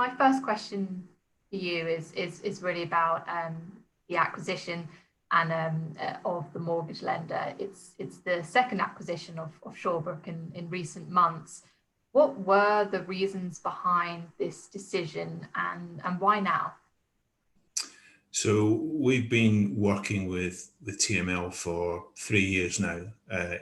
My first question for you is really about the acquisition and of the mortgage lender. It's the second acquisition of Shawbrook in recent months. What were the reasons behind this decision, and why now? So we've been working with TML for 3 years now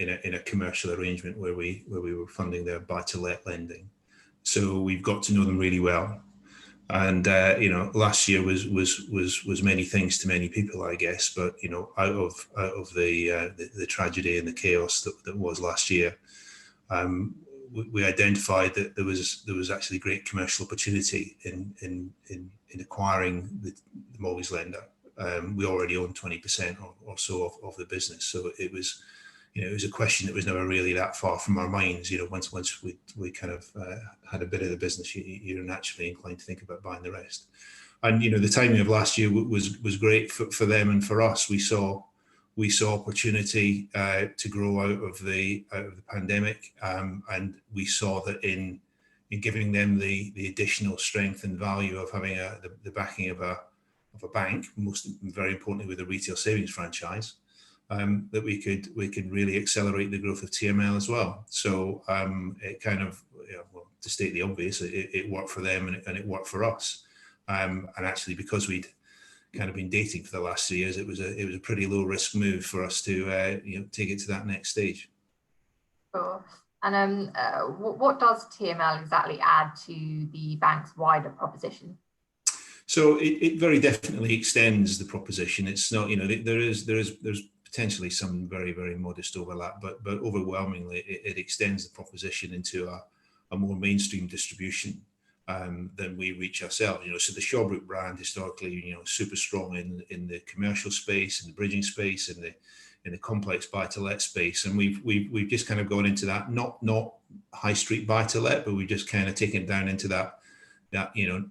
in a commercial arrangement where we were funding their buy-to-let lending. So we've got to know them really well, and last year was many things to many people, I guess. But out of the tragedy and the chaos that was last year, we identified that there was actually great commercial opportunity in acquiring the mortgage lender. We already own 20% or so of the business, so it was a question that was never really that far from our minds. Once we kind of had a bit of the business, you're naturally inclined to think about buying the rest. And the timing of last year was great for them and for us. We saw opportunity to grow out of the pandemic, and we saw that in giving them the additional strength and value of having the backing of a bank, very importantly with a retail savings franchise, that we could really accelerate the growth of TML as well. So it kind of, to state the obvious, it worked for them and it worked for us. And actually, because we'd kind of been dating for the last 3 years, it was a pretty low risk move for us to take it to that next stage. Sure. And what does TML exactly add to the bank's wider proposition? So it very definitely extends the proposition. It's not, there's potentially some very, very modest overlap, but overwhelmingly it extends the proposition into a more mainstream distribution than we reach ourselves. So the Shawbrook brand historically, super strong in the commercial space, in the bridging space, in the complex buy-to-let space, and we've just kind of gone into that, not high street buy-to-let, but we've just kind of taken it down into that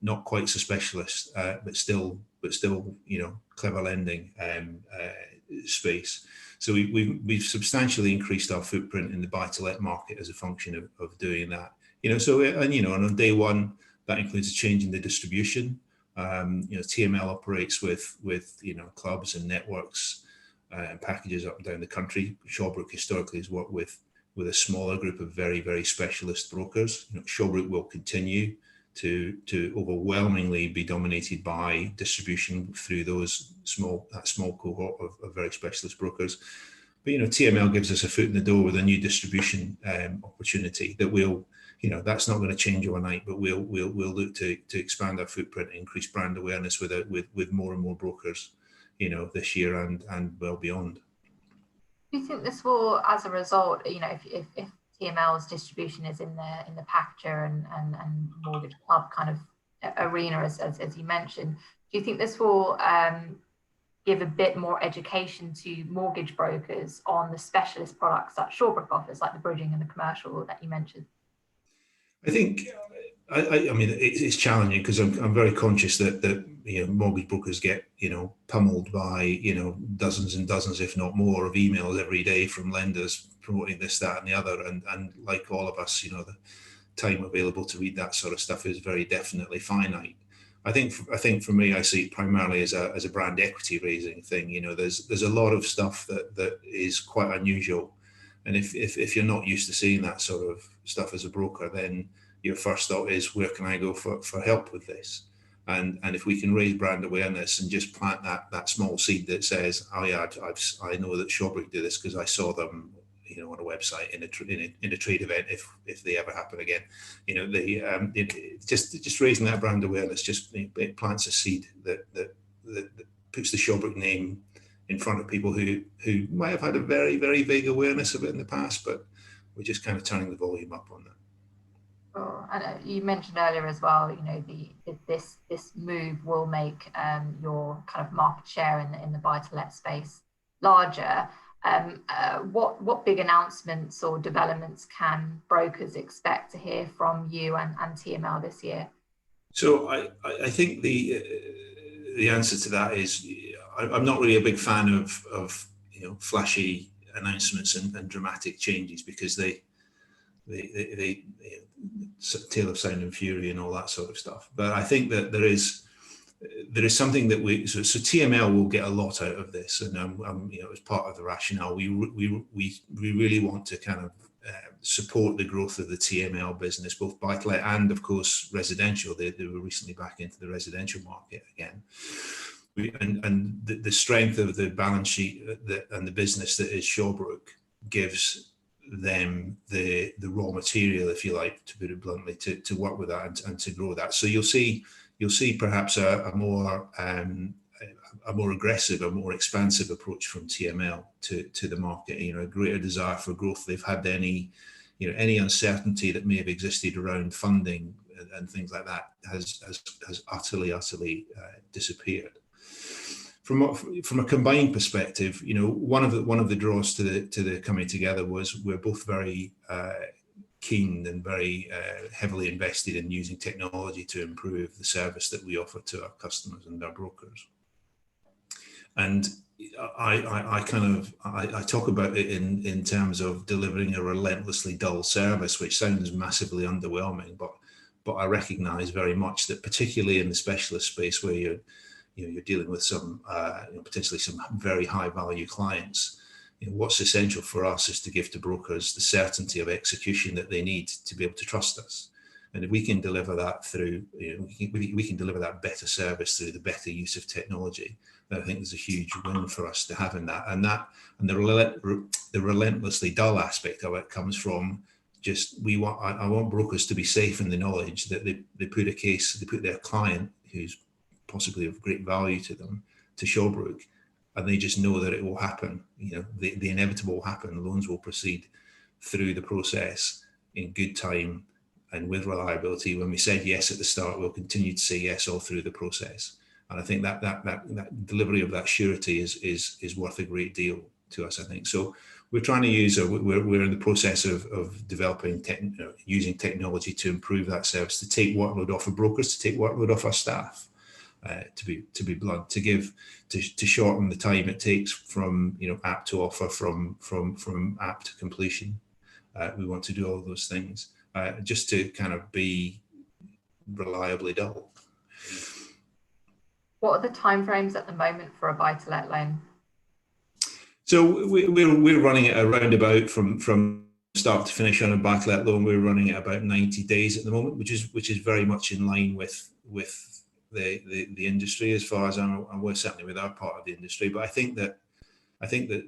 not quite so specialist, but still clever lending space. So we've substantially increased our footprint in the buy-to-let market as a function of doing that. And on day one, that includes a change in the distribution. TML operates with clubs and networks and packages up and down the country. Shawbrook historically has worked with a smaller group of very, very specialist brokers. Shawbrook will continue to overwhelmingly be dominated by distribution through that small cohort of very specialist brokers. But TML gives us a foot in the door with a new distribution opportunity that that's not going to change overnight, but we'll look to expand our footprint, increase brand awareness with more and more brokers, this year and well beyond. Do you think this will, as a result, if TML's distribution is in the packager and mortgage club kind of arena, as you mentioned, do you think this will give a bit more education to mortgage brokers on the specialist products that Shawbrook offers, like the bridging and the commercial that you mentioned? I think, I mean, it's challenging because I'm very conscious that mortgage brokers get pummeled by dozens and dozens, if not more, of emails every day from lenders promoting this, that, and the other, and like all of us, the time available to read that sort of stuff is very definitely finite. I think for me, I see it primarily as a brand equity raising thing. There's a lot of stuff that is quite unusual. And if you're not used to seeing that sort of stuff as a broker, then your first thought is, where can I go for help with this? And if we can raise brand awareness and just plant that small seed that says, oh yeah, I know that Shawbrook do this because I saw them, on a website in a trade event, if they ever happen again, just raising that brand awareness, it plants a seed that puts the Shawbrook name in front of people who might have had a very, very vague awareness of it in the past, but we're just kind of turning the volume up on that. Sure. And you mentioned earlier as well, this move will make your kind of market share in the buy-to-let space larger. What big announcements or developments can brokers expect to hear from you and TML this year? So I think the answer to that is, I'm not really a big fan of flashy announcements and dramatic changes, because they Tale of Sound and Fury and all that sort of stuff. But I think that there is something that so TML will get a lot out of this, and as part of the rationale, we really want to kind of support the growth of the TML business, both buy-to-let and, of course, residential. They were recently back into the residential market again. And the strength of the balance sheet and the business that is Shawbrook gives them the raw material, if you like, to put it bluntly, to work with that and to grow that. So you'll see perhaps a more aggressive, a more expansive approach from TML to the market. A greater desire for growth. They've had any uncertainty that may have existed around funding and things like that has utterly disappeared. From a combined perspective, one of the draws to the coming together was we're both very keen and very heavily invested in using technology to improve the service that we offer to our customers and our brokers. And I talk about it in terms of delivering a relentlessly dull service, which sounds massively underwhelming, but I recognise very much that, particularly in the specialist space where you're dealing with some potentially some very high value clients, what's essential for us is to give to brokers the certainty of execution that they need to be able to trust us. And if we can deliver that through, we can deliver that better service through the better use of technology, then I think there's a huge win for us to have in that. And the relentlessly dull aspect of it comes from just I want brokers to be safe in the knowledge that they put their client, who's possibly of great value to them, to Shawbrook, and they just know that it will happen. The inevitable will happen. Loans will proceed through the process in good time and with reliability. When we said yes at the start, we'll continue to say yes all through the process. And I think that delivery of that surety is worth a great deal to us, I think. So we're trying to use, we're in the process of developing, using technology to improve that service, to take workload off of brokers, to take workload off our staff. To be blunt, to shorten the time it takes from app to offer, from app to completion. We want to do all those things just to kind of be reliably dull. What are the timeframes at the moment for a buy-to-let loan? So we're running it around about from start to finish on a buy-to-let loan. We're running it about 90 days at the moment, which is very much in line with the industry, as far as I'm aware, certainly with our part of the industry. But I think that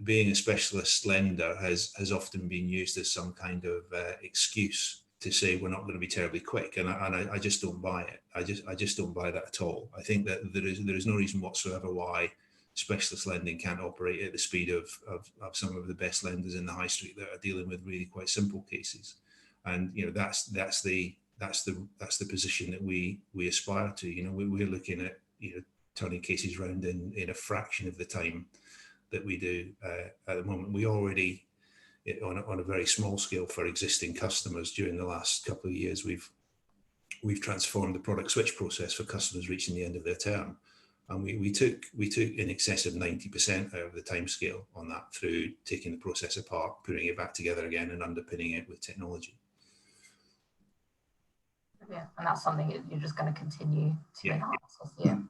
being a specialist lender has often been used as some kind of excuse to say we're not going to be terribly quick, and I just don't buy it. I just don't buy that at all. I think that there is no reason whatsoever why specialist lending can't operate at the speed of some of the best lenders in the high street that are dealing with really quite simple cases, and that's the position that we aspire to. We're looking at turning cases around in a fraction of the time that we do at the moment. We already, on a very small scale for existing customers, during the last couple of years, we've transformed the product switch process for customers reaching the end of their term, and we took in excess of 90% out of the time scale on that through taking the process apart, putting it back together again, and underpinning it with technology. Yeah, and that's something you're just going to continue to enhance this year.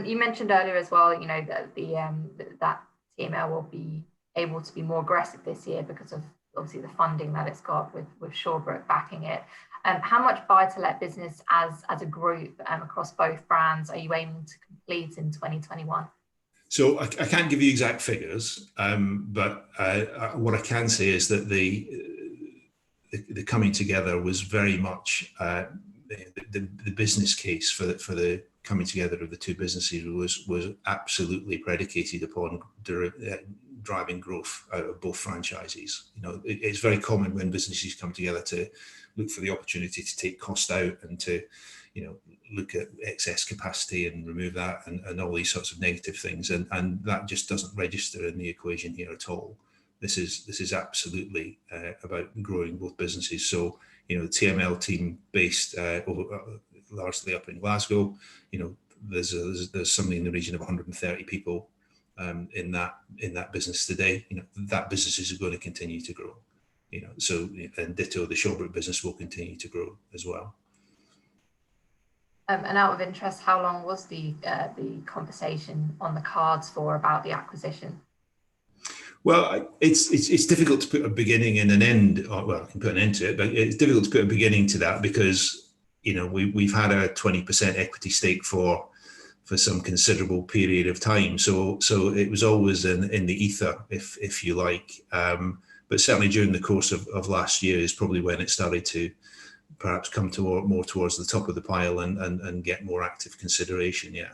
You mentioned earlier as well, that that TML will be able to be more aggressive this year because of obviously the funding that it's got with Shawbrook backing it. How much buy-to-let business as a group across both brands are you aiming to complete in 2021? So I can't give you exact figures, but what I can say is that the coming together was very much the business case for the coming together of the two businesses was absolutely predicated upon driving growth out of both franchises. It's very common when businesses come together to look for the opportunity to take cost out and to look at excess capacity and remove that and all these sorts of negative things, and that just doesn't register in the equation here at all. This is absolutely about growing both businesses. So the TML team based largely up in Glasgow, there's something in the region of 130 people in that business today. That business is going to continue to grow. So, and ditto, the Shawbrook business will continue to grow as well. And out of interest, how long was the conversation on the cards for about the acquisition? Well, it's difficult to put a beginning and an end. Well, I can put an end to it, but it's difficult to put a beginning to that because we've had a 20% equity stake for some considerable period of time. So it was always in the ether, if you like. But certainly during the course of last year is probably when it started to perhaps come more towards the top of the pile and get more active consideration. Yeah.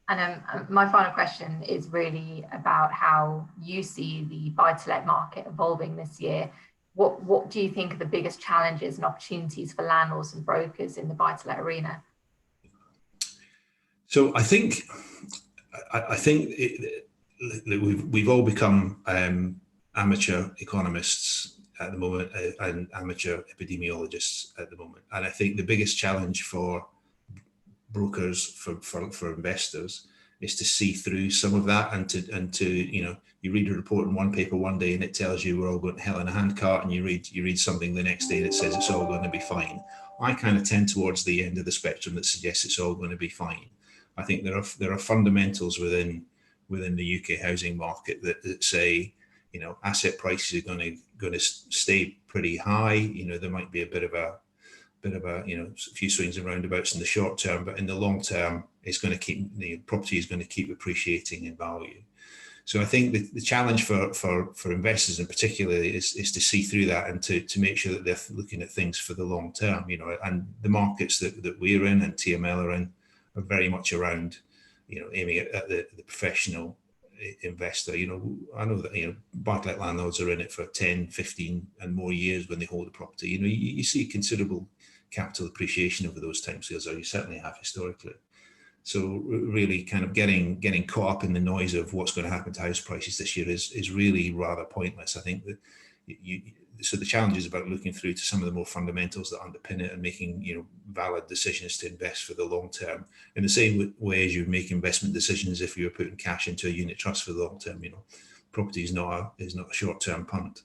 And my final question is really about how you see the buy-to-let market evolving this year. What do you think are the biggest challenges and opportunities for landlords and brokers in the buy-to-let arena? So I think we've all become amateur economists at the moment and amateur epidemiologists at the moment. And I think the biggest challenge for brokers, for investors, is to see through some of that and to you read a report in one paper one day and it tells you we're all going to hell in a handcart, and you read something the next day that says it's all going to be fine. I kind of tend towards the end of the spectrum that suggests it's all going to be fine. I think there are fundamentals within the UK housing market that say asset prices are going to stay pretty high. There might be a bit of a a few swings and roundabouts in the short term, but in the long term, it's going to keep the property is going to keep appreciating in value. So I think the challenge for investors in particular is to see through that and to make sure that they're looking at things for the long term. And the markets that we're in and TML are in are very much around aiming at the professional investor. I know that buy-to-let landlords are in it for 10, 15 and more years when they hold a property. You see considerable capital appreciation over those timescales, or you certainly have historically. So really kind of getting caught up in the noise of what's going to happen to house prices this year is really rather pointless. I think that so the challenge is about looking through to some of the more fundamentals that underpin it and making valid decisions to invest for the long term, in the same way as you make investment decisions if you were putting cash into a unit trust for the long term. Property is not a short-term punt.